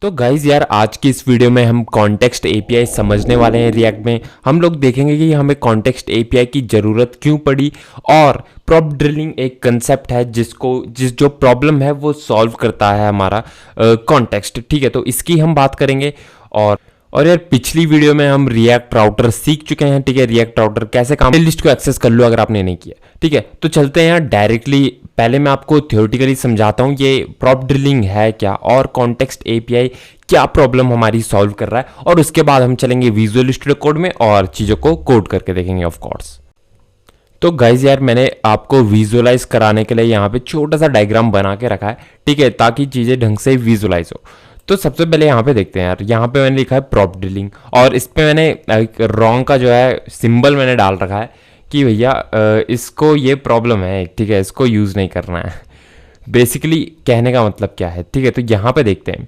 तो गाइज यार आज की इस वीडियो में हम कॉन्टेक्स्ट एपीआई समझने वाले हैं। रिएक्ट में हम लोग देखेंगे कि हमें कॉन्टेक्स्ट एपीआई की ज़रूरत क्यों पड़ी और प्रॉप ड्रिलिंग एक कंसेप्ट है जो प्रॉब्लम है वो सॉल्व करता है हमारा कॉन्टेक्स्ट। ठीक है, तो इसकी हम बात करेंगे। और यार पिछली वीडियो में हम रिएक्ट राउटर सीख चुके हैं। ठीक है, रिएक्ट राउटर कैसे काम, लिस्ट को एक्सेस कर लो अगर आपने नहीं किया। ठीक है, तो चलते हैं यार डायरेक्टली। पहले मैं आपको थ्योरेटिकली समझाता हूँ ये प्रॉप ड्रिलिंग है क्या और कॉन्टेक्स्ट एपीआई क्या प्रॉब्लम हमारी सॉल्व कर रहा है, और उसके बाद हम चलेंगे विजुअल स्टूडियो कोड में और चीज़ों को कोड करके देखेंगे ऑफ कोर्स। तो गाइज यार मैंने आपको विजुअलाइज कराने के लिए यहाँ पे छोटा सा डायग्राम बना के रखा है। ठीक है, ताकि चीज़ें ढंग से विजुअलाइज हो। तो सबसे पहले यहाँ पे देखते हैं यार, यहाँ पे मैंने लिखा है प्रॉप ड्रिलिंग और इस पे मैंने रॉन्ग का जो है सिंबल मैंने डाल रखा है कि भैया इसको ये प्रॉब्लम है। ठीक है, इसको यूज़ नहीं करना है। बेसिकली कहने का मतलब क्या है। ठीक है, तो यहाँ पे देखते हैं,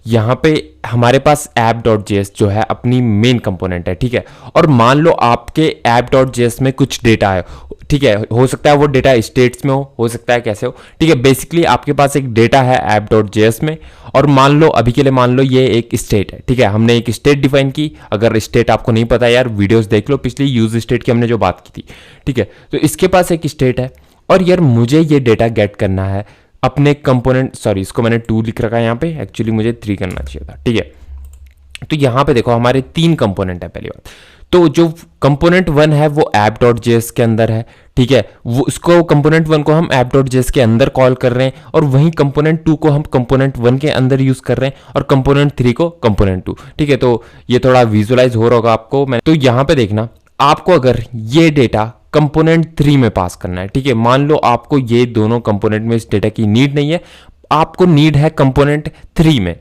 यहाँ पे हमारे पास app.js जो है अपनी मेन कंपोनेंट है। ठीक है, और मान लो आपके app.js में कुछ डेटा है। ठीक है, हो सकता है वो डेटा स्टेट्स में हो सकता है कैसे हो। ठीक है, बेसिकली आपके पास एक डेटा है app.js में और मान लो अभी के लिए मान लो ये एक स्टेट है। ठीक है, हमने एक स्टेट डिफाइन की। अगर स्टेट आपको नहीं पता यार वीडियोस देख लो, पिछली यूज स्टेट की हमने जो बात की थी। ठीक है, तो इसके पास एक स्टेट है और यार मुझे ये डेटा गेट करना है अपने कंपोनेंट, सॉरी इसको मैंने 2 लिख रखा है यहाँ पे, एक्चुअली मुझे 3 करना चाहिए था। ठीक है, तो यहाँ पे देखो हमारे 3 कंपोनेंट है। पहली बात तो जो कंपोनेंट 1 है वो app.js के अंदर है। ठीक है, वो उसको कंपोनेंट 1 को हम app.js के अंदर कॉल कर रहे हैं और वहीं कंपोनेंट 2 को हम कंपोनेंट 1 के अंदर यूज कर रहे हैं और कंपोनेंट 3 को कंपोनेंट 2। ठीक है, तो ये थोड़ा विजुअलाइज हो रहा होगा आपको। मैं तो यहाँ पे देखना, आपको अगर ये डेटा कंपोनेंट 3 में पास करना है। ठीक है, मान लो आपको ये दोनों कंपोनेंट में इस डेटा की नीड नहीं है, आपको नीड है कंपोनेंट 3 में।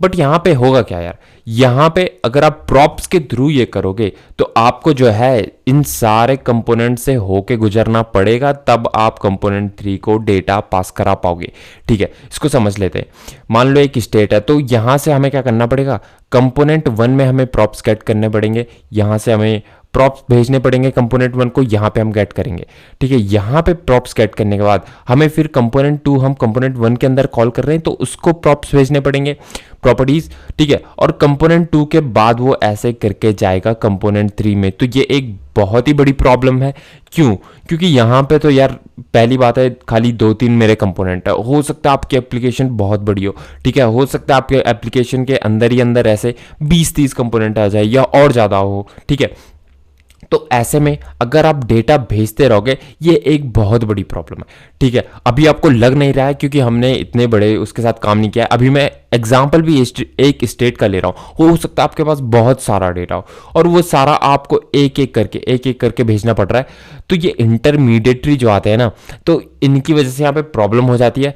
बट यहाँ पे होगा क्या यार, यहाँ पे अगर आप प्रॉप्स के थ्रू ये करोगे तो आपको जो है इन सारे कंपोनेंट से होके गुजरना पड़ेगा, तब आप कंपोनेंट 3 को डेटा पास करा पाओगे। ठीक है, इसको समझ लेते हैं। मान लो एक स्टेट है, तो यहाँ से हमें क्या करना पड़ेगा, कंपोनेंट 1 में हमें प्रॉप्स गेट करने पड़ेंगे, यहाँ से हमें प्रॉप्स भेजने पड़ेंगे कंपोनेंट 1 को, यहाँ पे हम गेट करेंगे। ठीक है, यहाँ पे प्रॉप्स गेट करने के बाद हमें फिर कंपोनेंट 2 हम कंपोनेंट 1 के अंदर कॉल कर रहे हैं तो उसको प्रॉप्स भेजने पड़ेंगे, प्रॉपर्टीज। ठीक है, और कंपोनेंट 2 के बाद वो ऐसे करके जाएगा कंपोनेंट 3 में। तो ये एक बहुत ही बड़ी प्रॉब्लम है। क्यों? क्योंकि यहाँ पे तो यार पहली बात है खाली 2-3 मेरे कंपोनेंट है। हो सकता है आपकी एप्लीकेशन बहुत बड़ी हो। ठीक है, हो सकता है आपके एप्लीकेशन के अंदर ही अंदर ऐसे 20-30 कंपोनेंट आ जाए या और ज़्यादा हो। ठीक है, तो ऐसे में अगर आप डेटा भेजते रहोगे ये एक बहुत बड़ी प्रॉब्लम है। ठीक है, अभी आपको लग नहीं रहा है क्योंकि हमने इतने बड़े उसके साथ काम नहीं किया है। अभी मैं एग्जांपल भी एक स्टेट का ले रहा हूँ। हो सकता है आपके पास बहुत सारा डेटा हो और वो सारा आपको एक एक करके भेजना पड़ रहा है। तो ये इंटरमीडिएटरी जो आते हैं ना, तो इनकी वजह से यहाँ पे प्रॉब्लम हो जाती है।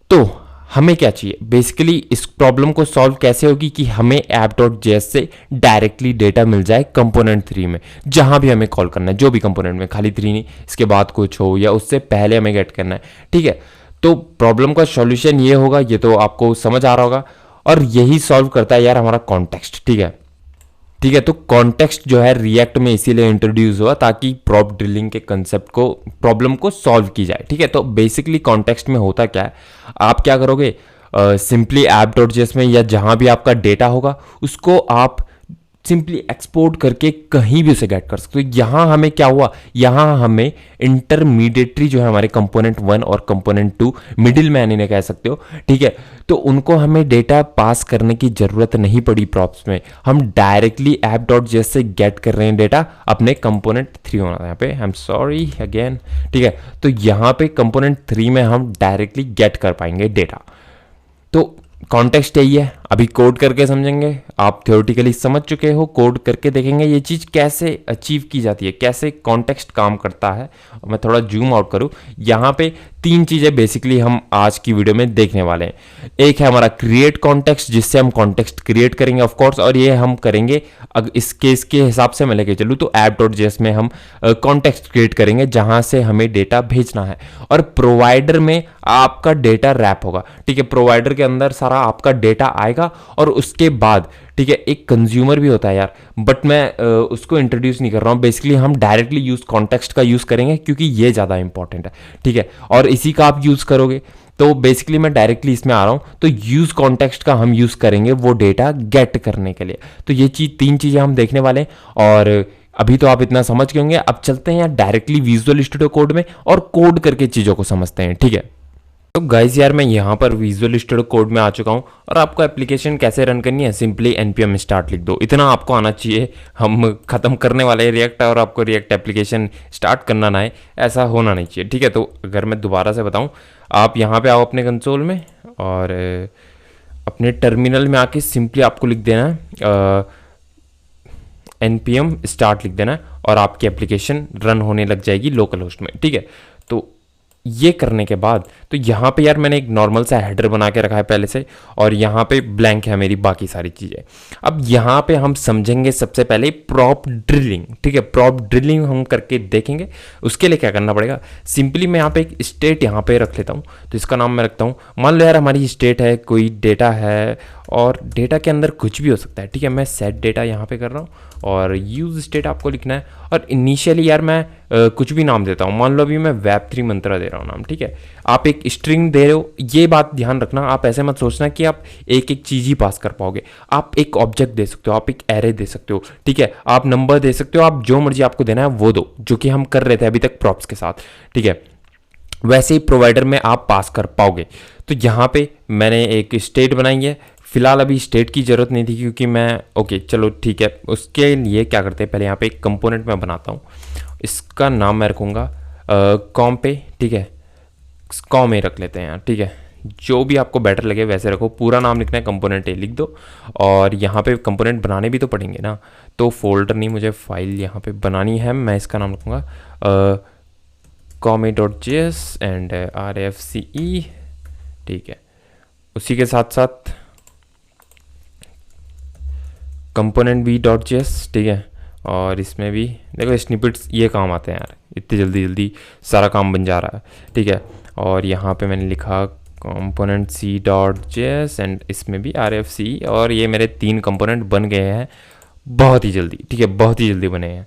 तो हमें क्या चाहिए, बेसिकली इस प्रॉब्लम को सॉल्व कैसे होगी कि हमें app.js से डायरेक्टली डेटा मिल जाए कंपोनेंट 3 में, जहां भी हमें कॉल करना है, जो भी कंपोनेंट में, खाली 3 नहीं, इसके बाद कुछ हो या उससे पहले हमें गेट करना है। ठीक है, तो प्रॉब्लम का सॉल्यूशन ये होगा, ये तो आपको समझ आ रहा होगा, और यही सॉल्व करता है यार हमारा कॉन्टेक्स्ट। ठीक है, ठीक है, तो कॉन्टेक्स्ट जो है रिएक्ट में इसीलिए इंट्रोड्यूस हुआ ताकि प्रॉप ड्रिलिंग के कंसेप्ट को, प्रॉब्लम को सॉल्व की जाए। ठीक है, तो बेसिकली कॉन्टेक्स्ट में होता क्या है, आप क्या करोगे, सिंपली app.js में या जहां भी आपका डेटा होगा उसको आप सिंपली एक्सपोर्ट करके कहीं भी उसे गेट कर सकते हो। यहाँ हमें क्या हुआ, यहाँ हमें इंटरमीडिएटरी जो है हमारे कंपोनेंट 1 और कंपोनेंट 2, मिडिल मैन इन्हें कह सकते हो। ठीक है, तो उनको हमें डेटा पास करने की जरूरत नहीं पड़ी प्रॉप्स में, हम डायरेक्टली app.js से गेट कर रहे हैं डेटा अपने कंपोनेंट 3 होना था यहाँ पे, आई एम सॉरी अगेन। ठीक है, तो यहाँ पे कंपोनेंट 3 में हम डायरेक्टली गेट कर पाएंगे डेटा। तो कॉन्टेक्स्ट यही है, अभी कोड करके समझेंगे। आप थ्योरेटिकली समझ चुके हो, कोड करके देखेंगे ये चीज़ कैसे अचीव की जाती है, कैसे कॉन्टेक्स्ट काम करता है। मैं थोड़ा जूम आउट करूँ, यहाँ पे 3 चीज़ें बेसिकली हम आज की वीडियो में देखने वाले हैं। एक है हमारा क्रिएट कॉन्टेक्स्ट, जिससे हम कॉन्टेक्स्ट क्रिएट करेंगे ऑफ कोर्स, और ये हम करेंगे अगर इस केस के हिसाब से मैं लेके चलूँ तो app.js में हम कॉन्टेक्स्ट क्रिएट करेंगे जहाँ से हमें डेटा भेजना है, और प्रोवाइडर में आपका डेटा रैप होगा। ठीक है, प्रोवाइडर के अंदर सारा आपका डेटा आएगा और उसके बाद ठीक है एक कंज्यूमर भी होता है यार, बट मैं उसको इंट्रोड्यूस नहीं कर रहा हूँ। बेसिकली हम डायरेक्टली यूज कॉन्टेक्स्ट का यूज करेंगे क्योंकि ये ज़्यादा इंपॉर्टेंट है। ठीक है, और इसी का आप यूज करोगे। तो बेसिकली मैं डायरेक्टली इसमें आ रहा हूँ, तो यूज़ कॉन्टेक्स्ट का हम यूज़ करेंगे वो डेटा गेट करने के लिए। तो ये तीन चीज़ें हम देखने वाले हैं, और अभी तो आप इतना समझ गए होंगे। अब चलते हैं यार डायरेक्टली विजुअल स्टूडियो कोड में और कोड करके चीज़ों को समझते हैं, ठीक है। तो गाइस यार मैं यहाँ पर विजुअल स्टूडियो कोड में आ चुका हूँ, और आपको एप्लीकेशन कैसे रन करनी है, सिंपली npm स्टार्ट लिख दो, इतना आपको आना चाहिए। हम खत्म करने वाले हैं रिएक्ट, और आपको रिएक्ट एप्लीकेशन स्टार्ट करना ना है, ऐसा होना नहीं चाहिए, ठीक है। तो अगर मैं दोबारा से बताऊँ, आप यहाँ पे आओ अपने कंसोल में, और अपने टर्मिनल में आके सिंपली आपको लिख देना है npm स्टार्ट लिख देना है, और आपकी एप्लीकेशन रन होने लग जाएगी लोकल होस्ट में, ठीक है। तो ये करने के बाद तो यहाँ पे यार मैंने एक नॉर्मल सा हेडर बना के रखा है पहले से, और यहाँ पे ब्लैंक है मेरी बाकी सारी चीज़ें। अब यहाँ पे हम समझेंगे सबसे पहले प्रॉप ड्रिलिंग, ठीक है। प्रॉप ड्रिलिंग हम करके देखेंगे। उसके लिए क्या करना पड़ेगा, सिंपली मैं यहाँ पे एक स्टेट यहाँ पे रख लेता हूँ। तो इसका नाम मैं रखता हूँ, मान लो यार हमारी स्टेट है, कोई डेटा है, और डेटा के अंदर कुछ भी हो सकता है, ठीक है। मैं सेट डेटा यहाँ पे कर रहा हूँ, और यूज स्टेट आपको लिखना है, और इनिशियली यार मैं कुछ भी नाम देता हूँ। मान लो अभी मैं web3 मंत्रा दे रहा हूँ नाम, ठीक है। आप एक स्ट्रिंग दे रहे हो, ये बात ध्यान रखना। आप ऐसे मत सोचना कि आप एक एक चीज़ ही पास कर पाओगे। आप एक ऑब्जेक्ट दे सकते हो, आप एक एरे दे सकते हो, ठीक है। आप नंबर दे सकते हो, आप जो मर्जी आपको देना है वो दो, जो कि हम कर रहे थे अभी तक प्रॉप्स के साथ, ठीक है। वैसे ही प्रोवाइडर में आप पास कर पाओगे। तो यहाँ पे मैंने एक स्टेट बनाई है। फिलहाल अभी स्टेट की ज़रूरत नहीं थी, क्योंकि मैं ओके चलो ठीक है। उसके लिए क्या करते हैं, पहले यहाँ पे एक कंपोनेंट मैं बनाता हूँ। इसका नाम मैं रखूँगा कॉम पे, ठीक है। कॉम ए रख लेते हैं यार, ठीक है। जो भी आपको बेटर लगे वैसे रखो। पूरा नाम लिखना है, कंपोनेंट ए लिख दो। और यहाँ पे कंपोनेंट बनाने भी तो पड़ेंगे ना, तो फोल्डर नहीं, मुझे फाइल यहाँ पे बनानी है। मैं इसका नाम रखूँगा com.js एंड rfce, ठीक है। उसी के साथ साथ कंपोनेंट b.js, ठीक है। और इसमें भी देखो स्निपेट्स ये काम आते हैं यार, इतनी जल्दी जल्दी सारा काम बन जा रहा है, ठीक है। और यहाँ पे मैंने लिखा कंपोनेंट c.js एंड इसमें भी rfce, और ये मेरे 3 कंपोनेंट बन गए हैं बहुत ही जल्दी, ठीक है। बहुत ही जल्दी बने हैं।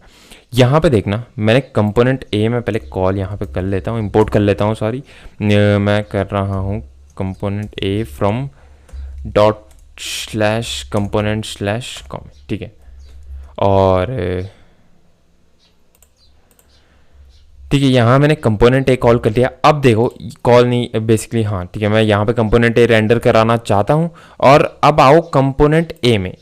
यहाँ पे देखना, मैंने कंपोनेंट ए में पहले कॉल यहाँ पे कर लेता हूँ, इंपोर्ट कर लेता हूँ, सॉरी। मैं कर रहा हूँ कंपोनेंट ए फ्रॉम ./component/com, ठीक है। और ठीक है, यहाँ मैंने कंपोनेंट ए कॉल कर लिया। अब देखो कॉल नहीं, बेसिकली हाँ ठीक है, मैं यहाँ पे कंपोनेंट ए रेंडर कराना चाहता हूँ। और अब आओ कंपोनेंट ए में,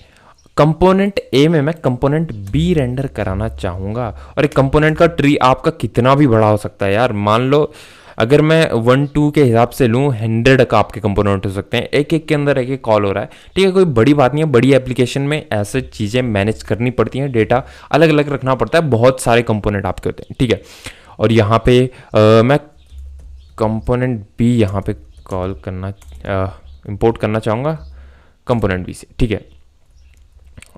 कंपोनेंट ए में मैं कंपोनेंट बी रेंडर कराना चाहूँगा। और एक कंपोनेंट का ट्री आपका कितना भी बड़ा हो सकता है यार। मान लो अगर मैं 1-2 के हिसाब से लूँ, 100 का आपके कंपोनेंट हो सकते हैं, एक एक के अंदर एक एक कॉल हो रहा है, ठीक है। कोई बड़ी बात नहीं है। बड़ी एप्लीकेशन में ऐसे चीज़ें मैनेज करनी पड़ती हैं, डेटा अलग अलग रखना पड़ता है, बहुत सारे कंपोनेंट आपके होते हैं, ठीक है। और यहाँ पे मैं कंपोनेंट बी यहाँ पे कॉल करना इंपोर्ट करना चाहूँगा कंपोनेंट बी से, ठीक है।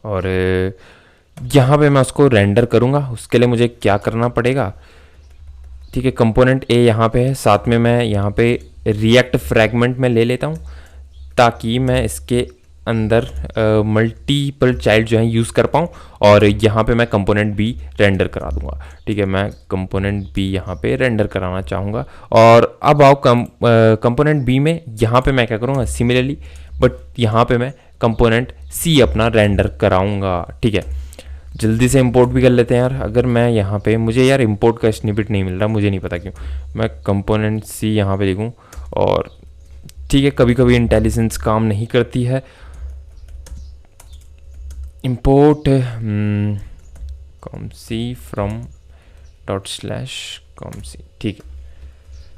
और यहाँ पे मैं उसको रेंडर करूँगा। उसके लिए मुझे क्या करना पड़ेगा, ठीक है। कंपोनेंट ए यहाँ पे है, साथ में मैं यहाँ पे रिएक्ट फ्रैगमेंट में ले लेता हूँ, ताकि मैं इसके अंदर मल्टीपल चाइल्ड जो है यूज़ कर पाऊँ। और यहाँ पे मैं कंपोनेंट बी रेंडर करा दूँगा, ठीक है। मैं कंपोनेंट बी यहाँ पे रेंडर कराना चाहूँगा। और अब आओ कंपोनेंट बी में यहाँ पे मैं क्या करूँगा, सिमिलरली बट यहाँ पे मैं कंपोनेंट सी अपना रेंडर कराऊँगा, ठीक है। जल्दी से इंपोर्ट भी कर लेते हैं यार। अगर मैं यहाँ पे, मुझे यार इंपोर्ट का स्निपेट नहीं मिल रहा, मुझे नहीं पता क्यों। मैं कंपोनेंट सी यहाँ पे लिखूँ, और ठीक है, कभी कभी इंटेलिजेंस काम नहीं करती है। इंपोर्ट com/c फ्रॉम ./com/c, ठीक है।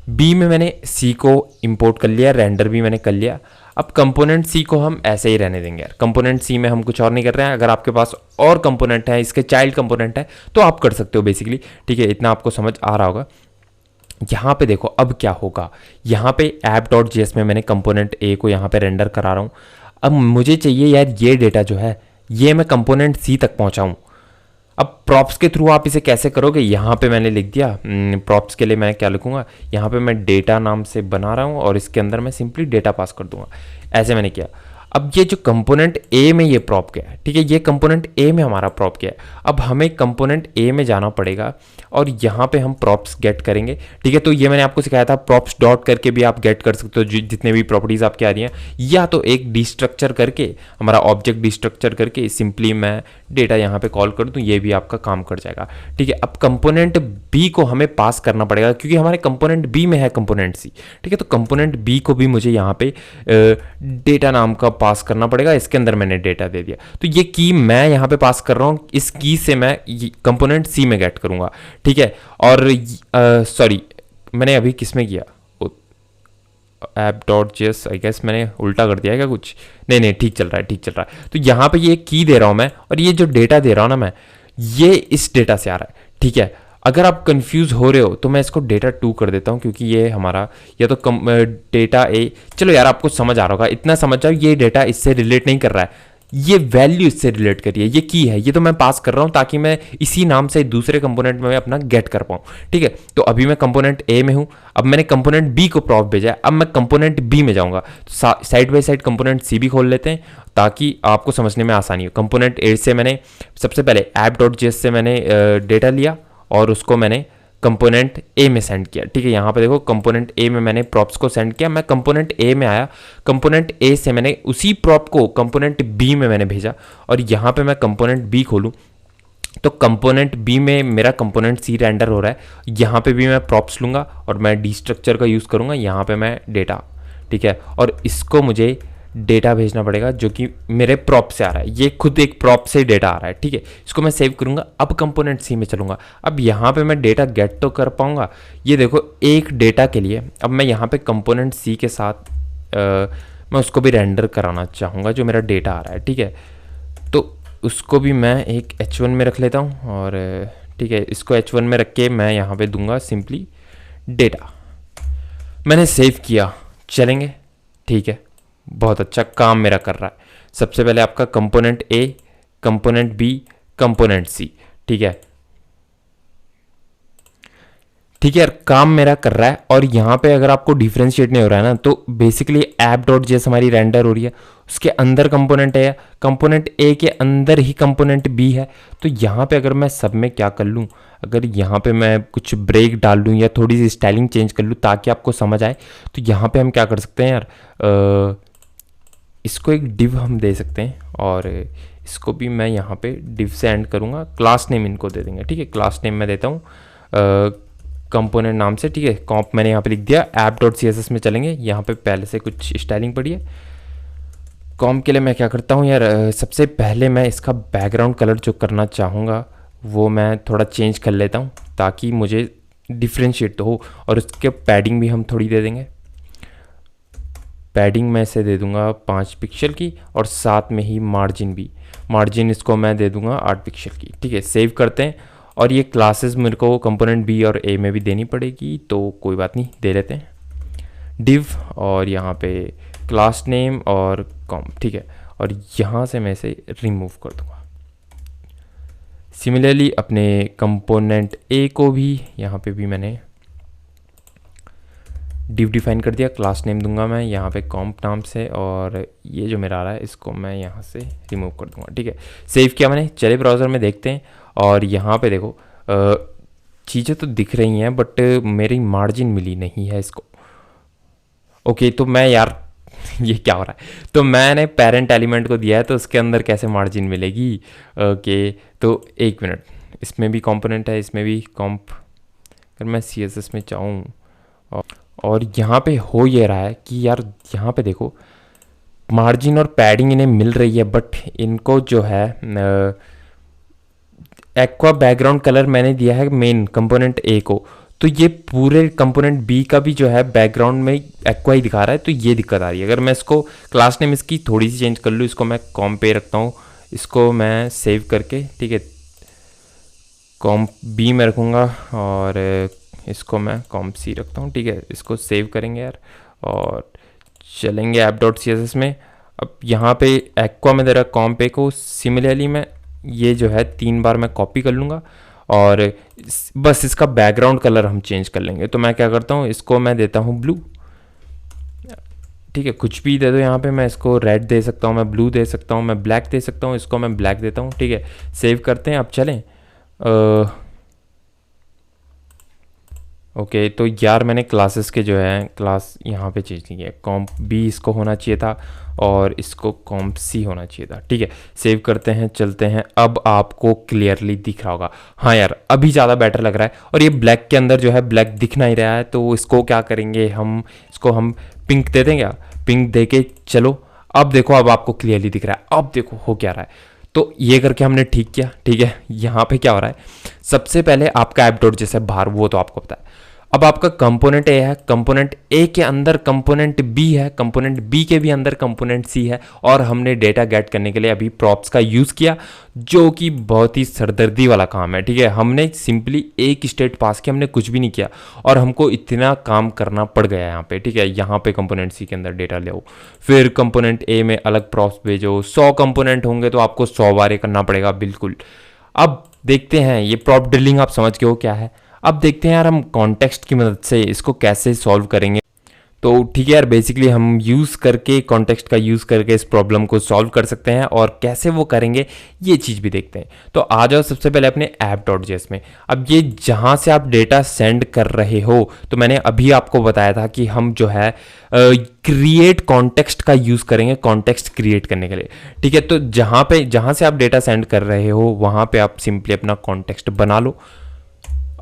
बी में मैंने सी को इंपोर्ट कर लिया, रेंडर भी मैंने कर लिया। अब कंपोनेंट सी को हम ऐसे ही रहने देंगे यार। कंपोनेंट सी में हम कुछ और नहीं कर रहे हैं। अगर आपके पास और कंपोनेंट है, इसके चाइल्ड कंपोनेंट है, तो आप कर सकते हो बेसिकली, ठीक है। इतना आपको समझ आ रहा होगा। यहाँ पे देखो अब क्या होगा, यहाँ पे app.js में मैंने कंपोनेंट ए को यहाँ पे रेंडर करा रहा हूँ। अब मुझे चाहिए यार ये डेटा जो है, ये मैं कंपोनेंट सी तक पहुँचाऊँ। अब प्रॉप्स के थ्रू आप इसे कैसे करोगे, यहाँ पे मैंने लिख दिया। प्रॉप्स के लिए मैं क्या लिखूँगा, यहाँ पे मैं डेटा नाम से बना रहा हूँ, और इसके अंदर मैं सिंपली डेटा पास कर दूंगा। ऐसे मैंने किया। अब ये जो कंपोनेंट ए में ये प्रॉप गया है, ठीक है, ये कंपोनेंट ए में हमारा प्रॉप गया है। अब हमें कंपोनेंट ए में जाना पड़ेगा और यहाँ पे हम प्रॉप्स गेट करेंगे, ठीक है। तो ये मैंने आपको सिखाया था, प्रॉप्स डॉट करके भी आप गेट कर सकते हो जितने भी प्रॉपर्टीज आपके आ रही हैं, या तो एक डिस्ट्रक्चर करके, हमारा ऑब्जेक्ट डिस्ट्रक्चर करके सिंपली मैं डेटा यहाँ पे कॉल कर दूँ, ये भी आपका काम कर जाएगा, ठीक है। अब कंपोनेंट बी को हमें पास करना पड़ेगा क्योंकि हमारे कंपोनेंट बी में है कंपोनेंट सी, ठीक है। तो कंपोनेंट बी को भी मुझे यहाँ पे डेटा नाम का पास करना पड़ेगा, इसके अंदर मैंने डेटा दे दिया। तो ये की मैं यहाँ पे पास कर रहा हूँ, इस की से मैं कंपोनेंट सी में गेट करूँगा, ठीक है। और सॉरी, मैंने अभी किस में किया, app.js आई गेस मैंने उल्टा कर दिया है क्या कुछ, नहीं ठीक चल रहा है, ठीक चल रहा है। तो यहाँ पे ये की दे रहा हूँ मैं, और ये जो डेटा दे रहा हूँ ना मैं, ये इस डेटा से आ रहा है, ठीक है। अगर आप कंफ्यूज हो रहे हो तो मैं इसको डेटा 2 कर देता हूँ, क्योंकि ये हमारा या तो डेटा ए, चलो यार आपको समझ आ रहा होगा, इतना समझ जाओ, ये डेटा इससे रिलेट नहीं कर रहा है, ये वैल्यू इससे रिलेट करिए, ये की है, ये तो मैं पास कर रहा हूँ ताकि मैं इसी नाम से दूसरे कंपोनेंट में अपना गेट कर पाऊँ, ठीक है। तो अभी मैं कंपोनेंट ए में हूँ, अब मैंने कंपोनेंट बी को प्रॉप भेजा है, अब मैं कंपोनेंट बी में जाऊँगा। तो side by side component C भी खोल लेते हैं ताकि आपको समझने में आसानी हो। कंपोनेंट ए से मैंने सबसे पहले app.js से मैंने डेटा लिया और उसको मैंने कंपोनेंट ए में सेंड किया, ठीक है। यहाँ पे देखो कंपोनेंट ए में मैंने प्रॉप्स को सेंड किया, मैं कंपोनेंट ए में आया, कंपोनेंट ए से मैंने उसी प्रॉप को कंपोनेंट बी में मैंने भेजा, और यहाँ पे मैं कंपोनेंट बी खोलूँ तो कंपोनेंट बी में मेरा कंपोनेंट सी रेंडर हो रहा है। यहाँ पे भी मैं प्रॉप्स लूँगा और मैं डी स्ट्रक्चर का यूज़ करूँगा, यहाँ पे मैं डेटा, ठीक है। और इसको मुझे डेटा भेजना पड़ेगा जो कि मेरे प्रॉप से आ रहा है, ये खुद एक प्रॉप से डेटा आ रहा है, ठीक है। इसको मैं सेव करूंगा, अब कंपोनेंट सी में चलूंगा। अब यहाँ पे मैं डेटा गेट तो कर पाऊंगा, ये देखो एक डेटा के लिए अब मैं यहाँ पे कंपोनेंट सी के साथ मैं उसको भी रेंडर कराना चाहूँगा जो मेरा डेटा आ रहा है, ठीक है। तो उसको भी मैं एक H1 में रख लेता हूँ, और ठीक है, इसको H1 में रख के मैं यहाँ पे दूंगा सिंपली डेटा। मैंने सेव किया, चलेंगे, ठीक है, बहुत अच्छा काम मेरा कर रहा है। सबसे पहले आपका component A, component B, component C, ठीक है, ठीक है यार, काम मेरा कर रहा है। और यहाँ पे अगर आपको डिफरेंशिएट नहीं हो रहा है ना, तो बेसिकली app.js हमारी रेंडर हो रही है, उसके अंदर कंपोनेंट ए है, कंपोनेंट ए के अंदर ही कंपोनेंट बी है। तो यहाँ पे अगर मैं सब में क्या कर लूँ, अगर यहाँ पे मैं कुछ ब्रेक डाल दूँ या थोड़ी सी स्टाइलिंग चेंज कर लूँ ताकि आपको समझ आए, तो यहाँ पे हम क्या कर सकते हैं यार, इसको एक डिव हम दे सकते हैं, और इसको भी मैं यहाँ पे डिव से एंड करूँगा, क्लास नेम इनको दे देंगे, ठीक है। क्लास नेम मैं देता हूँ कंपोनेंट नाम से, ठीक है। कॉम्प मैंने यहाँ पे लिख दिया, app.css में चलेंगे, यहाँ पे पहले से कुछ स्टाइलिंग पड़ी है। कॉम्प के लिए मैं क्या करता हूँ यार, सबसे पहले मैं इसका बैकग्राउंड कलर जो करना चाहूँगा वो मैं थोड़ा चेंज कर लेता हूँ ताकि मुझे डिफ्रेंशिएट तो हो, और उसके पैडिंग भी हम थोड़ी दे देंगे। पैडिंग मैं इसे दे दूंगा 5 पिक्सल की, और साथ में ही मार्जिन भी, मार्जिन इसको मैं दे दूंगा 8 पिक्सल की, ठीक है। सेव करते हैं, और ये क्लासेस मेरे को कंपोनेंट बी और ए में भी देनी पड़ेगी, तो कोई बात नहीं, दे लेते हैं डिव, और यहाँ पे क्लास नेम और कॉम, ठीक है। और यहाँ से मैं इसे रिमूव कर दूंगा। सिमिलरली अपने कंपोनेंट ए को भी यहाँ पे भी मैंने डिव डिफाइन कर दिया, क्लास नेम दूंगा मैं यहाँ पे कॉम्प नाम से, और ये जो मेरा आ रहा है इसको मैं यहाँ से रिमूव कर दूंगा, ठीक है। सेव किया मैंने, चले ब्राउज़र में देखते हैं, और यहाँ पे देखो चीज़ें तो दिख रही हैं बट मेरी मार्जिन मिली नहीं है इसको। ओके, तो मैं यार ये क्या हो रहा है, तो मैंने पेरेंट एलिमेंट को दिया है तो उसके अंदर कैसे मार्जिन मिलेगी। ओके, तो एक मिनट, इसमें भी कंपोनेंट है, इसमें भी कॉम्प, अगर मैं CSS में चाहूँ, और यहाँ पे हो ये रहा है कि यार यहाँ पे देखो मार्जिन और पैडिंग इन्हें मिल रही है, बट इनको जो है एक्वा बैकग्राउंड कलर मैंने दिया है मेन कंपोनेंट ए को, तो ये पूरे कंपोनेंट बी का भी जो है बैकग्राउंड में एक्वा ही दिखा रहा है, तो ये दिक्कत आ रही है। अगर मैं इसको क्लास नेम इसकी थोड़ी सी चेंज कर लूँ, इसको मैं कॉम पे रखता हूँ, इसको मैं सेव करके, ठीक है, कॉम बी में रखूँगा, और इसको मैं कॉम्प सी रखता हूँ, ठीक है। इसको सेव करेंगे यार, और चलेंगे app.css में। अब यहाँ पे एक्वा में दे रहा कॉम्प ए को, सिमिलरली मैं ये जो है 3 बार मैं कॉपी कर लूँगा, और बस इसका बैकग्राउंड कलर हम चेंज कर लेंगे। तो मैं क्या करता हूँ, इसको मैं देता हूँ ब्लू, ठीक है, कुछ भी दे दो यहाँ पे। मैं इसको रेड दे सकता हूँ, मैं ब्लू दे सकता हूँ, मैं ब्लैक दे सकता हूँ, इसको मैं ब्लैक देता हूँ। ठीक है, सेव करते हैं। अब चलें। ओके, तो यार मैंने क्लासेस के जो है क्लास यहाँ पे चेंज नहीं किया। कॉम्प बी इसको होना चाहिए था और इसको कॉम्प सी होना चाहिए था। ठीक है, सेव करते हैं, चलते हैं। अब आपको क्लियरली दिख रहा होगा। हाँ यार, अभी ज़्यादा बेटर लग रहा है। और ये ब्लैक के अंदर जो है ब्लैक दिख नहीं रहा है, तो इसको क्या करेंगे हम, इसको हम पिंक दे देंगे। पिंक दे के चलो, अब देखो, अब आपको क्लियरली दिख रहा है। अब देखो हो क्या रहा है। तो ये करके हमने ठीक किया। ठीक है, यहाँ पे क्या हो रहा है, सबसे पहले आपका ऐप डॉट जैसे बाहर, वो तो आपको पता है। अब आपका कंपोनेंट ए है, कंपोनेंट ए के अंदर कंपोनेंट बी है, कंपोनेंट बी के भी अंदर कंपोनेंट सी है। और हमने डेटा गेट करने के लिए अभी प्रॉप्स का यूज़ किया, जो कि बहुत ही सरदर्दी वाला काम है। ठीक है, हमने सिंपली एक स्टेट पास किया, हमने कुछ भी नहीं किया और हमको इतना काम करना पड़ गया यहाँ पे। ठीक है, यहाँ पे कंपोनेंट सी के अंदर डेटा ले आओ, फिर कंपोनेंट ए में अलग प्रॉप्स भेजो। 100 कंपोनेंट होंगे तो आपको 100 बार ये करना पड़ेगा। बिल्कुल। अब देखते हैं, ये प्रॉप ड्रिलिंग आप समझ गए हो क्या है। अब देखते हैं यार हम कॉन्टेक्स्ट की मदद से इसको कैसे सॉल्व करेंगे। तो ठीक है यार, बेसिकली हम यूज़ करके, कॉन्टेक्स्ट का यूज़ करके इस प्रॉब्लम को सॉल्व कर सकते हैं। और कैसे वो करेंगे ये चीज़ भी देखते हैं। तो आ जाओ सबसे पहले अपने ऐप डॉट जेएस में। अब ये जहाँ से आप डेटा सेंड कर रहे हो, तो मैंने अभी आपको बताया था कि हम जो है क्रिएट कॉन्टेक्स्ट का यूज़ करेंगे कॉन्टेक्स्ट क्रिएट करने के लिए। ठीक है, तो जहाँ से आप डेटा सेंड कर रहे हो वहाँ पर आप सिंपली अपना कॉन्टेक्स्ट बना लो।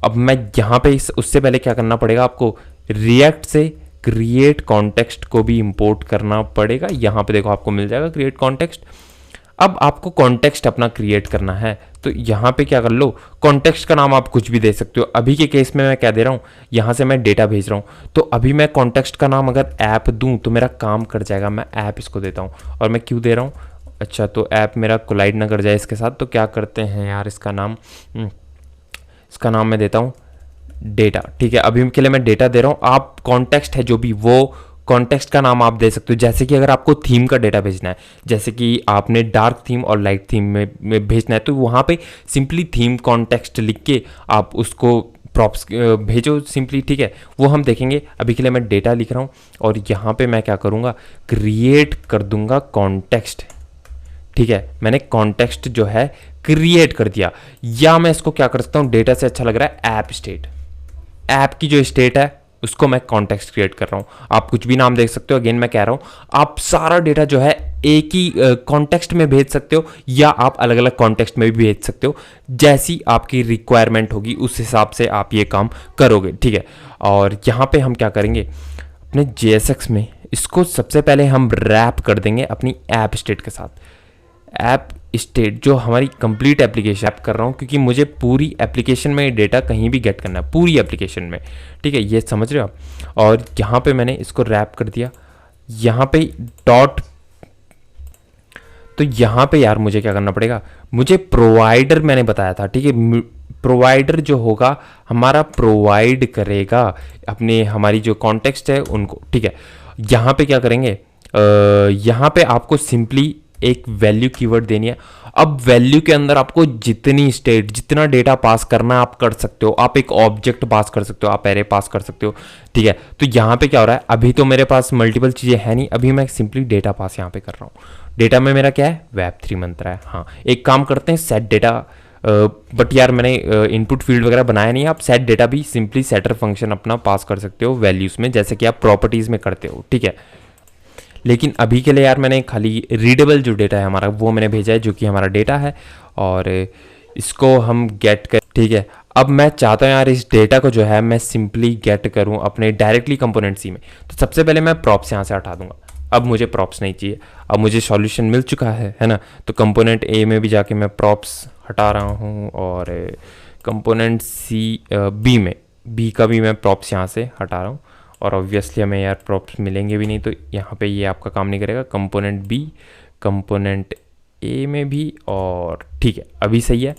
अब मैं यहाँ पे उससे पहले क्या करना पड़ेगा आपको, रिएक्ट से क्रिएट कॉन्टेक्स्ट को भी इंपोर्ट करना पड़ेगा। यहाँ पे देखो आपको मिल जाएगा क्रिएट कॉन्टेक्स्ट। अब आपको कॉन्टेक्स्ट अपना क्रिएट करना है, तो यहाँ पे क्या कर लो, कॉन्टेक्स्ट का नाम आप कुछ भी दे सकते हो। अभी के केस में मैं क्या दे रहा हूँ, यहाँ से मैं डेटा भेज रहा हूँ, तो अभी मैं कॉन्टेक्स्ट का नाम अगर ऐप दूँ तो मेरा काम कर जाएगा। मैं ऐप इसको देता हूँ। और मैं क्यों दे रहा हूँ, अच्छा, तो ऐप मेरा कोलाइड ना कर जाए इसके साथ। तो क्या करते हैं यार, इसका नाम मैं देता हूँ डेटा। ठीक है, अभी के लिए मैं डेटा दे रहा हूँ। आप कॉन्टेक्स्ट है जो भी, वो कॉन्टेक्स्ट का नाम आप दे सकते हो। जैसे कि अगर आपको थीम का डेटा भेजना है, जैसे कि आपने डार्क थीम और लाइट थीम में भेजना है, तो वहाँ पे सिंपली थीम कॉन्टेक्स्ट लिख के आप उसको प्रॉप्स भेजो सिंपली। ठीक है, वो हम देखेंगे। अभी के लिए मैं डेटा लिख रहा हूँ और यहाँ पे मैं क्या करूँगा, क्रिएट कर दूंगा कॉन्टेक्स्ट। ठीक है, मैंने कॉन्टेक्स्ट जो है क्रिएट कर दिया। या मैं इसको क्या कर सकता हूँ, डेटा से अच्छा लग रहा है ऐप स्टेट, ऐप की जो स्टेट है उसको मैं कॉन्टेक्स्ट क्रिएट कर रहा हूँ। आप कुछ भी नाम देख सकते हो। अगेन मैं कह रहा हूँ, आप सारा डेटा जो है एक ही कॉन्टेक्स्ट में भेज सकते हो, या आप अलग अलग कॉन्टेक्स्ट में भी भेज सकते हो। जैसी आपकी रिक्वायरमेंट होगी उस हिसाब से आप ये काम करोगे। ठीक है, और यहाँ पे हम क्या करेंगे, अपने JSX में इसको सबसे पहले हम रैप कर देंगे अपनी ऐप स्टेट के साथ। ऐप स्टेट जो हमारी कंप्लीट एप्लीकेशन ऐप कर रहा हूँ, क्योंकि मुझे पूरी एप्लीकेशन में डेटा कहीं भी गेट करना है, पूरी एप्लीकेशन में। ठीक है, ये समझ रहे हो आप। और यहाँ पे मैंने इसको रैप कर दिया, यहाँ पे डॉट। तो यहाँ पे यार मुझे क्या करना पड़ेगा, मुझे प्रोवाइडर मैंने बताया था। ठीक है, प्रोवाइडर जो होगा हमारा प्रोवाइड करेगा अपने, हमारी जो कॉन्टेक्स्ट है उनको। ठीक है, यहाँ पे क्या करेंगे, यहाँ पे आपको सिंपली एक वैल्यू कीवर्ड देनी है। अब वैल्यू के अंदर आपको जितनी स्टेट, जितना डेटा पास करना है आप कर सकते हो। आप एक ऑब्जेक्ट पास कर सकते हो, आप एरे पास कर सकते हो। ठीक है, तो यहाँ पे क्या हो रहा है, अभी तो मेरे पास मल्टीपल चीज़ें हैं नहीं, अभी मैं सिंपली डेटा पास यहाँ पे कर रहा हूँ। डेटा में मेरा क्या है, Web3 मंत्र है। हाँ, एक काम करते हैं, सेट डेटा। बट यार मैंने इनपुट फील्ड वगैरह बनाया नहीं है। आप सेट डेटा भी सिंपली सेटर फंक्शन अपना पास कर सकते हो वैल्यूज़ में, जैसे कि आप प्रॉपर्टीज़ में करते हो। ठीक है, लेकिन अभी के लिए यार मैंने खाली रीडेबल जो डेटा है हमारा वो मैंने भेजा है, जो कि हमारा डेटा है, और इसको हम गेट कर। ठीक है, अब मैं चाहता हूँ यार इस डेटा को जो है मैं सिंपली गेट करूँ अपने डायरेक्टली कंपोनेंट सी में। तो सबसे पहले मैं प्रॉप्स यहाँ से हटा दूंगा। अब मुझे प्रॉप्स नहीं चाहिए, अब मुझे सॉल्यूशन मिल चुका है ना। तो कंपोनेंट ए में भी जाके मैं प्रॉप्स हटा रहा हूँ, और कंपोनेंट बी में, बी का भी मैं प्रॉप्स यहाँ से हटा रहा हूँ। और ऑब्वियसली हमें यार प्रॉप्स मिलेंगे भी नहीं, तो यहाँ पे ये आपका काम नहीं करेगा। कंपोनेंट बी, कंपोनेंट ए में भी, और ठीक है अभी सही है।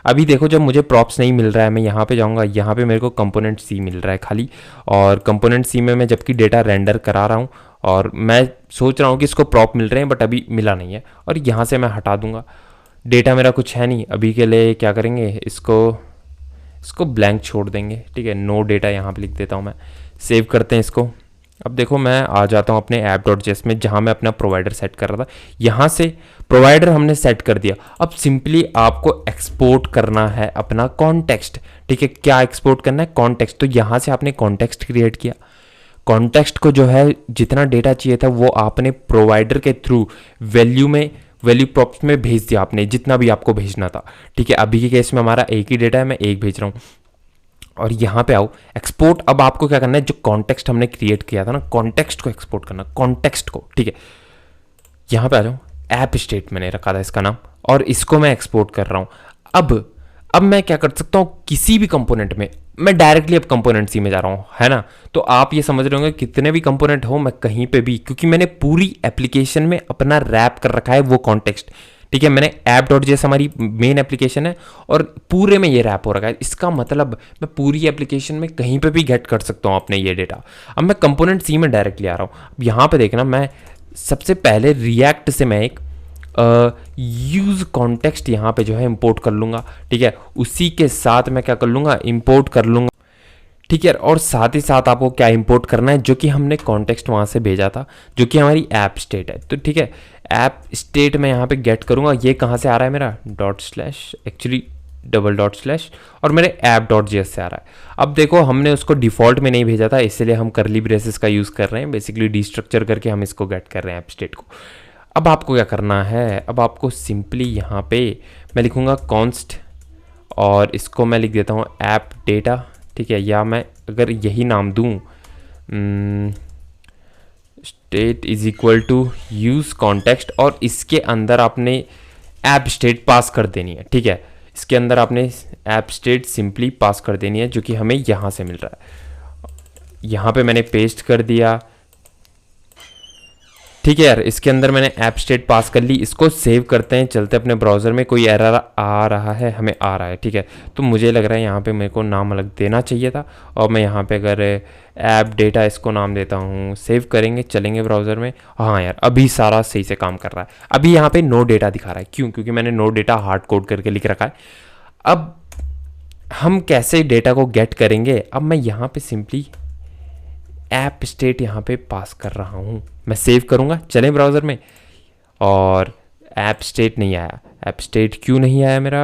अभी देखो, जब मुझे प्रॉप्स नहीं मिल रहा है, मैं यहाँ पे जाऊँगा, यहाँ पे मेरे को कंपोनेंट सी मिल रहा है खाली। और कंपोनेंट सी में मैं जबकि डेटा रेंडर करा रहा हूँ, और मैं सोच रहा हूँ कि इसको प्रॉप मिल रहे हैं, बट अभी मिला नहीं है। और यहाँ से मैं हटा दूँगा, डेटा मेरा कुछ है नहीं। अभी के लिए क्या करेंगे, इसको ब्लैंक छोड़ देंगे। ठीक है, नो डेटा यहाँ पर लिख देता हूँ मैं। सेव करते हैं इसको, अब देखो मैं आ जाता हूँ अपने app.js में जहाँ मैं अपना प्रोवाइडर सेट कर रहा था। यहाँ से प्रोवाइडर हमने सेट कर दिया। अब सिंपली आपको एक्सपोर्ट करना है अपना कॉन्टेक्स्ट। ठीक है, क्या एक्सपोर्ट करना है? कॉन्टेक्स्ट। तो यहाँ से आपने कॉन्टेक्स्ट क्रिएट किया। कॉन्टेक्स्ट को जो है जितना डेटा चाहिए था वो आपने प्रोवाइडर के थ्रू वैल्यू प्रॉप्स में भेज दिया आपने, जितना भी आपको भेजना था। ठीक है, अभी के केस में हमारा एक ही डेटा है, मैं एक भेज रहा हूँ। और यहाँ पे आओ एक्सपोर्ट। अब आपको क्या करना है, जो कॉन्टेक्स्ट हमने क्रिएट किया था ना, कॉन्टेक्स्ट को एक्सपोर्ट करना, कॉन्टेक्स्ट को। ठीक है, यहाँ पे आ जाओ, ऐप स्टेट मैंने रखा था इसका नाम, और इसको मैं एक्सपोर्ट कर रहा हूँ। अब मैं क्या कर सकता हूँ, किसी भी कंपोनेंट में मैं डायरेक्टली अब कंपोनेंट सी में जा रहा हूँ, है ना। तो आप ये समझ रहे होंगे कितने भी कंपोनेंट हो, मैं कहीं पे भी, क्योंकि मैंने पूरी एप्लीकेशन में अपना रैप कर रखा है वो कॉन्टेक्स्ट। ठीक है, मैंने app.js हमारी मेन एप्लीकेशन है और पूरे में ये रैप हो रखा है। इसका मतलब मैं पूरी एप्लीकेशन में कहीं पे भी गेट कर सकता हूँ अपने ये डेटा। अब मैं कंपोनेंट सी में डायरेक्टली आ रहा हूँ। अब यहाँ पे देखना, मैं सबसे पहले रिएक्ट से मैं एक यूज़ कॉन्टेक्स्ट यहाँ पे जो है इंपोर्ट कर लूँगा। ठीक है, उसी के साथ मैं क्या कर लूँगा, इंपोर्ट कर लूँगा। ठीक है, और साथ ही साथ आपको क्या इंपोर्ट करना है, जो कि हमने कॉन्टेक्स्ट वहाँ से भेजा था, जो कि हमारी ऐप स्टेट है। तो ठीक है, ऐप स्टेट में यहाँ पे गेट करूँगा। ये कहाँ से आ रहा है मेरा, एक्चुअली // और मेरे app.js से आ रहा है। अब देखो हमने उसको डिफ़ॉल्ट में नहीं भेजा था, इसलिए हम करली ब्रेसेस का यूज़ कर रहे हैं। बेसिकली डिस्ट्रक्चर करके हम इसको गेट कर रहे हैं ऐप स्टेट को। अब आपको क्या करना है, अब आपको सिंपली यहाँ पे मैं लिखूँगा कॉन्स्ट, और इसको मैं लिख देता हूँ ऐप डेटा। ठीक है, या मैं अगर यही नाम दूँ, state is equal to use context, और इसके अंदर आपने ऐप स्टेट पास कर देनी है। ठीक है, इसके अंदर आपने ऐप स्टेट सिंपली पास कर देनी है, जो कि हमें यहाँ से मिल रहा है। यहाँ पे मैंने पेस्ट कर दिया। ठीक है यार, इसके अंदर मैंने ऐप स्टेट पास कर ली। इसको सेव करते हैं, चलते अपने ब्राउज़र में। कोई एरर आ रहा है, हमें आ रहा है। ठीक है, तो मुझे लग रहा है यहाँ पे मेरे को नाम अलग देना चाहिए था, और मैं यहाँ पे अगर ऐप डेटा इसको नाम देता हूँ, सेव करेंगे, चलेंगे ब्राउज़र में। हाँ यार, अभी सारा सही से काम कर रहा है। अभी यहाँ पे नो डेटा दिखा रहा है, क्यों? क्योंकि मैंने नो डेटा हार्ड कोड करके लिख रखा है। अब हम कैसे डेटा को गेट करेंगे, अब मैं यहाँ पे सिंपली ऐप स्टेट यहाँ पे पास कर रहा हूँ। मैं सेव करूँगा, चलें ब्राउज़र में, और ऐप स्टेट नहीं आया। ऐप स्टेट क्यों नहीं आया मेरा?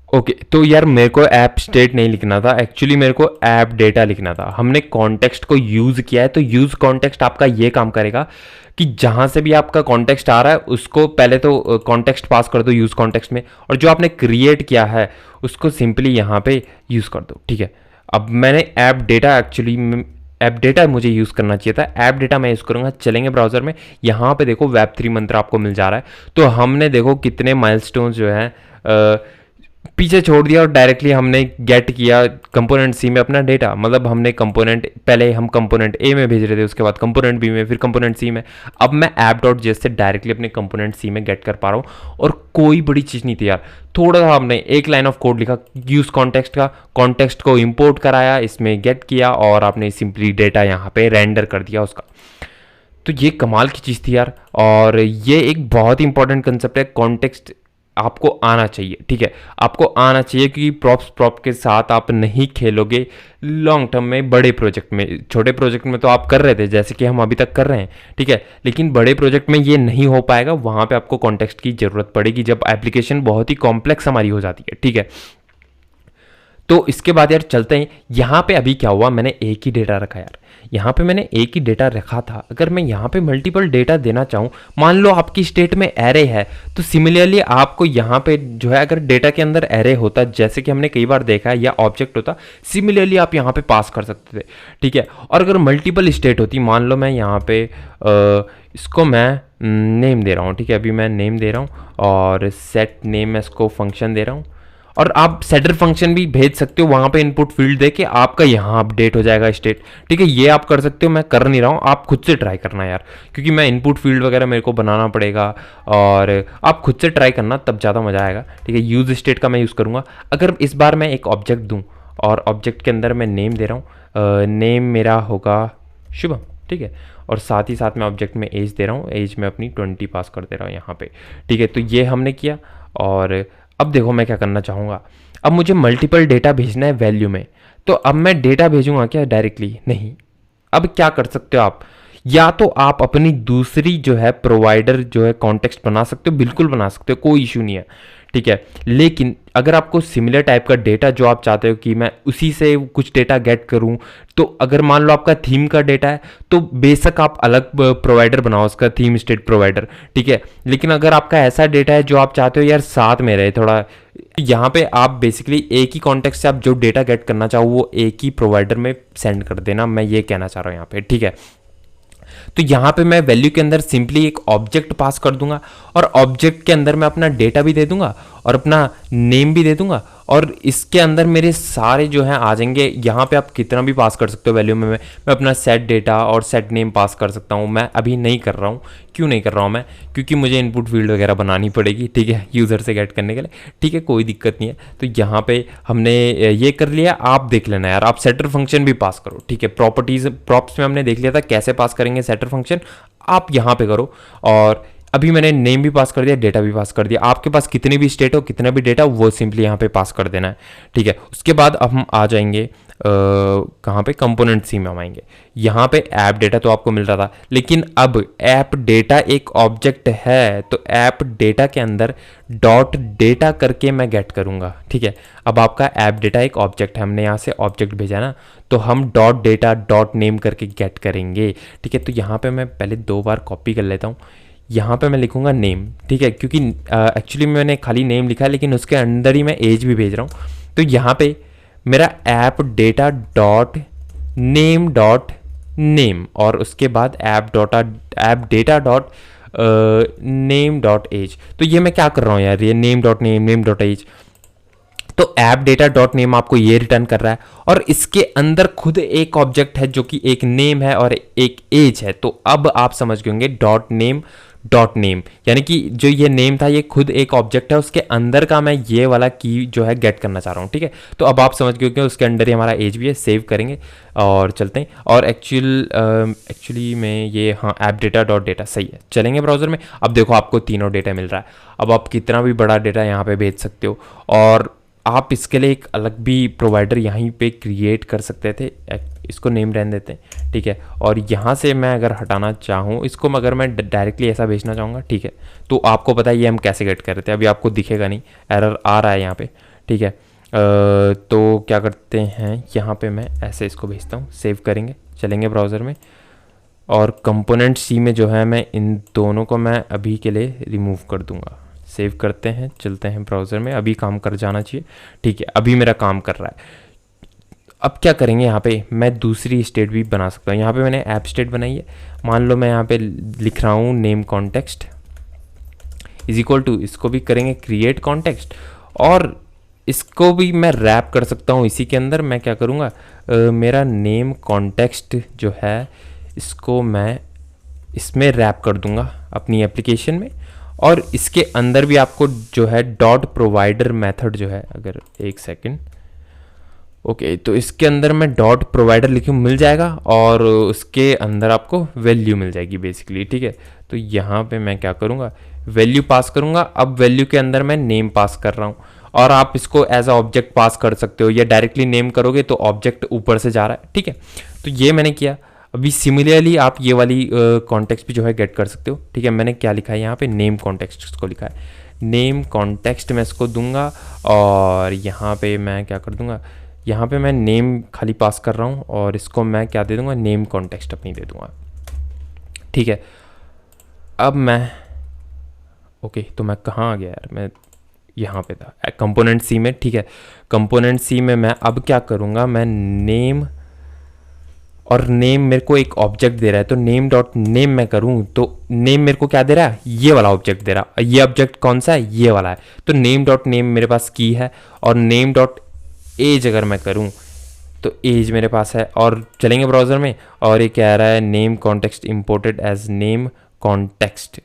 ओके, तो यार मेरे को ऐप स्टेट नहीं लिखना था, एक्चुअली मेरे को ऐप डेटा लिखना था। हमने कॉन्टेक्स्ट को यूज़ किया है, तो यूज़ कॉन्टेक्स्ट आपका ये काम करेगा कि जहाँ से भी आपका कॉन्टेक्स्ट आ रहा है उसको पहले तो कॉन्टेक्स्ट पास कर दो यूज़ कॉन्टेक्स्ट में, और जो आपने क्रिएट किया है उसको सिंपली यहाँ पे यूज़ कर दो। ठीक है, अब मैंने app data, actually app data मुझे यूज़ करना चाहिए था, ऐप डेटा मैं यूज़ करूँगा। चलेंगे ब्राउज़र में, यहाँ पे देखो Web3 मंत्र आपको मिल जा रहा है। तो हमने देखो कितने माइलस्टोन्स जो हैं पीछे छोड़ दिया, और डायरेक्टली हमने गेट किया कंपोनेंट सी में अपना डेटा। मतलब हमने कंपोनेंट, पहले हम कंपोनेंट ए में भेज रहे थे, उसके बाद कंपोनेंट बी में, फिर कंपोनेंट सी में। अब मैं app.js से डायरेक्टली अपने कंपोनेंट सी में गेट कर पा रहा हूँ, और कोई बड़ी चीज़ नहीं थी यार। थोड़ा सा हमने एक लाइन ऑफ कोड लिखा यूज़ कॉन्टेक्स्ट का, कॉन्टेक्स्ट को इंपोर्ट कराया, इसमें गेट किया, और आपने सिंपली डेटा यहाँ पे रेंडर कर दिया उसका। तो ये कमाल की चीज़ थी यार, और ये एक बहुत ही इंपॉर्टेंट कंसेप्ट है। कॉन्टेक्स्ट आपको आना चाहिए। ठीक है, आपको आना चाहिए, क्योंकि प्रॉप के साथ आप नहीं खेलोगे लॉन्ग टर्म में। बड़े प्रोजेक्ट में, छोटे प्रोजेक्ट में तो आप कर रहे थे, जैसे कि हम अभी तक कर रहे हैं। ठीक है, लेकिन बड़े प्रोजेक्ट में ये नहीं हो पाएगा, वहाँ पे आपको कॉन्टेक्स्ट की ज़रूरत पड़ेगी जब एप्लीकेशन बहुत ही कॉम्प्लेक्स हमारी हो जाती है। ठीक है, तो इसके बाद यार चलते हैं। यहाँ पे अभी क्या हुआ, मैंने एक ही डेटा रखा यार, यहाँ पे मैंने एक ही डेटा रखा था। अगर मैं यहाँ पे मल्टीपल डेटा देना चाहूँ, मान लो आपकी स्टेट में एरे है, तो सिमिलरली आपको यहाँ पे जो है, अगर डेटा के अंदर एरे होता, जैसे कि हमने कई बार देखा है, या ऑब्जेक्ट होता, सिमिलरली आप यहाँ पे पास कर सकते थे। ठीक है, और अगर मल्टीपल स्टेट होती, मान लो मैं यहाँ पे इसको मैं नेम दे रहा हूँ। ठीक है, अभी मैं नेम दे रहा हूँ, और सेट नेम मैं इसको फंक्शन दे रहा हूँ, और आप सेटर फंक्शन भी भेज सकते हो वहाँ पे इनपुट फील्ड दे के, आपका यहाँ अपडेट हो जाएगा स्टेट। ठीक है, ये आप कर सकते हो, मैं कर नहीं रहा हूँ, आप खुद से ट्राई करना यार, क्योंकि मैं इनपुट फील्ड वगैरह मेरे को बनाना पड़ेगा, और आप खुद से ट्राई करना, तब ज़्यादा मज़ा आएगा। ठीक है, यूज़ स्टेट का मैं यूज़ करूँगा। अगर इस बार मैं एक ऑब्जेक्ट दूँ, और ऑब्जेक्ट के अंदर मैं नेम दे रहा हूँ, नेम मेरा होगा शुभम। ठीक है, और साथ ही साथ मैं ऑब्जेक्ट में एज दे रहा हूँ, एज में अपनी 20 पास कर दे रहा हूँ यहाँ पे। ठीक है, तो ये हमने किया। और अब देखो मैं क्या करना चाहूँगा, अब मुझे मल्टीपल डेटा भेजना है वैल्यू में। तो अब मैं डेटा भेजूँगा क्या डायरेक्टली? नहीं, अब क्या कर सकते हो आप, या तो आप अपनी दूसरी जो है प्रोवाइडर जो है कॉन्टेक्स्ट बना सकते हो, बिल्कुल बना सकते हो, कोई इशू नहीं है, ठीक है। लेकिन अगर आपको सिमिलर टाइप का डेटा जो आप चाहते हो कि मैं उसी से कुछ डेटा गेट करूं, तो अगर मान लो आपका थीम का डेटा है तो बेशक आप अलग प्रोवाइडर बनाओ उसका, थीम स्टेट प्रोवाइडर, ठीक है। लेकिन अगर आपका ऐसा डेटा है जो आप चाहते हो यार साथ में रहे थोड़ा, यहाँ पे आप बेसिकली एक ही कॉन्टेक्स्ट से आप जो डेटा गेट करना चाहो वो एक ही प्रोवाइडर में सेंड कर देना, मैं ये कहना चाह रहा हूँ यहाँ पे, ठीक है। तो यहाँ पे मैं वैल्यू के अंदर सिंपली एक ऑब्जेक्ट पास कर दूंगा और ऑब्जेक्ट के अंदर मैं अपना डेटा भी दे दूंगा और अपना नेम भी दे दूंगा, और इसके अंदर मेरे सारे जो हैं आ जाएंगे। यहाँ पे आप कितना भी पास कर सकते हो वैल्यू में, मैं अपना सेट डेटा और सेट नेम पास कर सकता हूँ। मैं अभी नहीं कर रहा हूँ, क्यों नहीं कर रहा हूँ मैं, क्योंकि मुझे इनपुट फील्ड वगैरह बनानी पड़ेगी, ठीक है, यूज़र से गेट करने के लिए, ठीक है, कोई दिक्कत नहीं है। तो यहाँ पे हमने ये कर लिया, आप देख लेना यार, आप सेटर फंक्शन भी पास करो, ठीक है। प्रॉपर्टीज प्रॉप्स में हमने देख लिया था कैसे पास करेंगे सेटर फंक्शन, आप यहाँ पे करो। और अभी मैंने नेम भी पास कर दिया, डेटा भी पास कर दिया, आपके पास कितने भी स्टेट हो, कितना भी डेटा, वो सिंपली यहाँ पे पास कर देना है, ठीक है। उसके बाद अब हम आ जाएंगे कहाँ पे, कंपोनेंट सी में हम आएंगे। यहाँ पे ऐप डेटा तो आपको मिल रहा था, लेकिन अब ऐप डेटा एक ऑब्जेक्ट है, तो ऐप डेटा के अंदर डॉट डेटा करके मैं गेट करूँगा, ठीक है। अब आपका ऐप डेटा एक ऑब्जेक्ट है, हमने यहाँ से ऑब्जेक्ट भेजा ना, तो हम डॉट डेटा डॉट नेम करके गेट करेंगे, ठीक है। तो यहाँ पे मैं पहले 2 बार कॉपी कर लेता हूँ, यहाँ पे मैं लिखूंगा नेम, ठीक है, क्योंकि एक्चुअली मैंने खाली नेम लिखा है लेकिन उसके अंदर ही मैं एज भी भेज रहा हूँ। तो यहाँ पे मेरा ऐप डेटा डॉट नेम और उसके बाद app data dot name dot age. तो ये मैं क्या कर रहा हूँ यार, ये नेम डॉट एज, तो ऐप डेटा डॉट नेम आपको ये रिटर्न कर रहा है, और इसके अंदर खुद एक ऑब्जेक्ट है जो कि एक नेम है और एक एज है। तो अब आप समझ गए होंगे डॉट नेम, यानी कि जो ये नेम था ये खुद एक ऑब्जेक्ट है, उसके अंदर का मैं ये वाला की जो है गेट करना चाह रहा हूँ, ठीक है। तो अब आप समझ गए होंगे उसके अंदर ही हमारा एज भी है, सेव करेंगे और चलते हैं। और एक्चुअली में ये, हाँ, ऐप डेटा डॉट डेटा सही है, चलेंगे ब्राउजर में। अब देखो आपको तीनों डेटा मिल रहा है, अब आप कितना भी बड़ा डेटा यहाँ पे भेज सकते हो, और आप इसके लिए एक अलग भी प्रोवाइडर यहीं पे क्रिएट कर सकते थे, इसको नेम रहने देते हैं, ठीक है। और यहाँ से मैं अगर हटाना चाहूँ इसको, अगर मैं डायरेक्टली ऐसा भेजना चाहूँगा, ठीक है, तो आपको पता है ये हम कैसे गेट कर रहे थे, अभी आपको दिखेगा नहीं, एरर आ रहा है यहाँ पे, ठीक है। तो क्या करते हैं, यहाँ पे मैं ऐसे इसको भेजता हूँ, सेव करेंगे, चलेंगे ब्राउज़र में, और कंपोनेंट सी में जो है मैं इन दोनों को मैं अभी के लिए रिमूव कर दूँगा। सेव करते हैं, चलते हैं ब्राउज़र में, अभी काम कर जाना चाहिए, ठीक है, अभी मेरा काम कर रहा है। अब क्या करेंगे, यहाँ पे मैं दूसरी स्टेट भी बना सकता हूँ। यहाँ पे मैंने ऐप स्टेट बनाई है, मान लो मैं यहाँ पे लिख रहा हूँ name context is equal to, इसको भी करेंगे क्रिएट कॉन्टेक्स्ट, और इसको भी मैं रैप कर सकता हूँ इसी के अंदर। मैं क्या करूँगा, मेरा नेम कॉन्टेक्स्ट जो है इसको मैं इसमें रैप कर दूँगा अपनी एप्लीकेशन में, और इसके अंदर भी आपको जो है डॉट प्रोवाइडर मेथड जो है, अगर एक सेकेंड, ओके, तो इसके अंदर मैं डॉट प्रोवाइडर लिखूँ मिल जाएगा, और उसके अंदर आपको वैल्यू मिल जाएगी बेसिकली, ठीक है। तो यहाँ पे मैं क्या करूँगा, वैल्यू पास करूँगा। अब वैल्यू के अंदर मैं नेम पास कर रहा हूँ, और आप इसको एज अ ऑब्जेक्ट पास कर सकते हो, या डायरेक्टली नेम करोगे तो ऑब्जेक्ट ऊपर से जा रहा है, ठीक है। तो ये मैंने किया। अभी सिमिलरली आप ये वाली कॉन्टेक्स्ट भी जो है गेट कर सकते हो, ठीक है। मैंने क्या लिखा है यहाँ पे, नेम कॉन्टेक्स्ट इसको लिखा है, नेम कॉन्टेक्स्ट मैं इसको दूंगा, और यहाँ पे मैं क्या कर दूंगा, यहाँ पे मैं नेम खाली पास कर रहा हूँ, और इसको मैं क्या दे दूंगा, नेम कॉन्टेक्स्ट अपनी दे दूंगा, ठीक है। अब मैं ओके, तो मैं कहाँ आ गया यार, मैं यहाँ पे था कंपोनेंट सी में, ठीक है। कंपोनेंट सी में मैं अब क्या करूँगा, मैं नेम, और नेम मेरे को एक ऑब्जेक्ट दे रहा है, तो नेम डॉट नेम मैं करूँ तो नेम मेरे को क्या दे रहा है, ये वाला ऑब्जेक्ट दे रहा है। ये ऑब्जेक्ट कौन सा है, ये वाला है। तो नेम डॉट नेम मेरे पास की है, और नेम डॉट एज अगर मैं करूँ तो एज मेरे पास है। और चलेंगे ब्राउज़र में, और ये कह रहा है name context imported as name context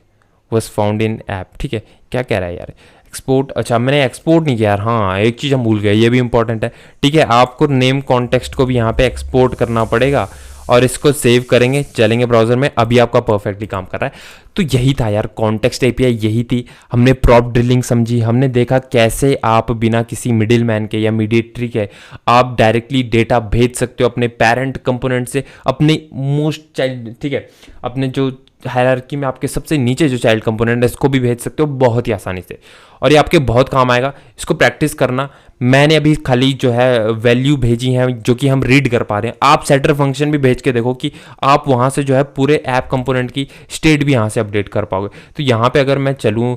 was found in app, ठीक है। क्या कह रहा है यार, एक्सपोर्ट, अच्छा मैंने एक्सपोर्ट नहीं किया यार, हाँ एक चीज़ हम भूल गए, ये भी इंपॉर्टेंट है, ठीक है। आपको नेम कॉन्टेक्स्ट को भी यहाँ पे एक्सपोर्ट करना पड़ेगा, और इसको सेव करेंगे, चलेंगे ब्राउज़र में, अभी आपका परफेक्टली काम कर रहा है। तो यही था यार कॉन्टेक्स्ट एपीआई, यही थी। हमने प्रॉप ड्रिलिंग समझी, हमने देखा कैसे आप बिना किसी मिडिल मैन के या मीडिएटरी के आप डायरेक्टली डेटा भेज सकते हो अपने पेरेंट कंपोनेंट से अपने मोस्ट चाइल्ड, ठीक है, अपने जो हायरार्की में आपके सबसे नीचे जो चाइल्ड कंपोनेंट है इसको भी भेज सकते हो बहुत ही आसानी से, और ये आपके बहुत काम आएगा। इसको प्रैक्टिस करना। मैंने अभी खाली जो है वैल्यू भेजी है जो कि हम रीड कर पा रहे हैं, आप सेटर फंक्शन भी भेज के देखो कि आप वहाँ से जो है पूरे ऐप कंपोनेंट की स्टेट भी यहाँ से अपडेट कर पाओगे। तो यहाँ पे अगर मैं चलूँ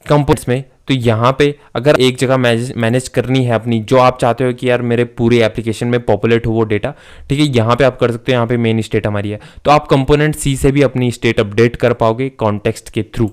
कंपोनेंट्स में, तो यहाँ पे अगर एक जगह मैनेज करनी है अपनी, जो आप चाहते हो कि यार मेरे पूरे एप्लीकेशन में पॉपुलेट हो वो डेटा, ठीक है, यहाँ पे आप कर सकते हो। यहाँ पे मेन स्टेट हमारी है, तो आप कंपोनेंट सी से भी अपनी स्टेट अपडेट कर पाओगे कॉन्टेक्स्ट के थ्रू,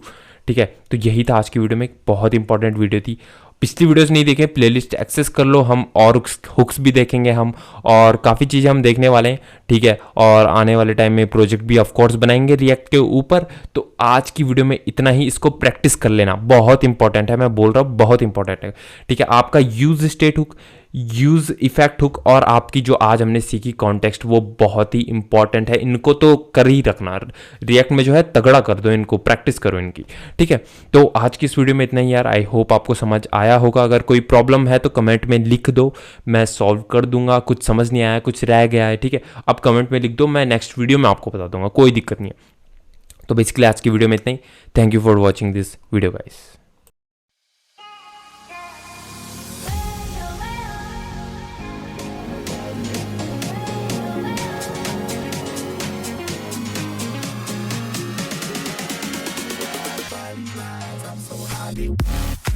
ठीक है। तो यही था आज की वीडियो में, बहुत इंपॉर्टेंट वीडियो थी। पिछली वीडियोस नहीं देखें, प्लेलिस्ट एक्सेस कर लो, हम और हुक्स भी देखेंगे हम, और काफ़ी चीज़ें हम देखने वाले हैं, ठीक है। और आने वाले टाइम में प्रोजेक्ट भी ऑफ कोर्स बनाएंगे रिएक्ट के ऊपर। तो आज की वीडियो में इतना ही, इसको प्रैक्टिस कर लेना, बहुत इंपॉर्टेंट है, मैं बोल रहा हूँ बहुत इंपॉर्टेंट है, ठीक है। आपका use state hook, use effect hook, और आपकी जो आज हमने सीखी कॉन्टेक्स्ट, वो बहुत ही इंपॉर्टेंट है। इनको तो कर ही रखना, रिएक्ट में जो है तगड़ा कर दो, इनको प्रैक्टिस करो इनकी, ठीक है। तो आज की इस वीडियो में इतना ही यार, आई होप आपको समझ आया होगा। अगर कोई प्रॉब्लम है तो कमेंट में लिख दो, मैं सॉल्व कर दूंगा। कुछ समझ नहीं आया, कुछ रह गया है, ठीक है, आप कमेंट में लिख दो, मैं नेक्स्ट वीडियो में आपको बता दूंगा, कोई दिक्कत नहीं है। तो बेसिकली आज की वीडियो में इतना ही। Thank you for watching this video guys. I'm so high.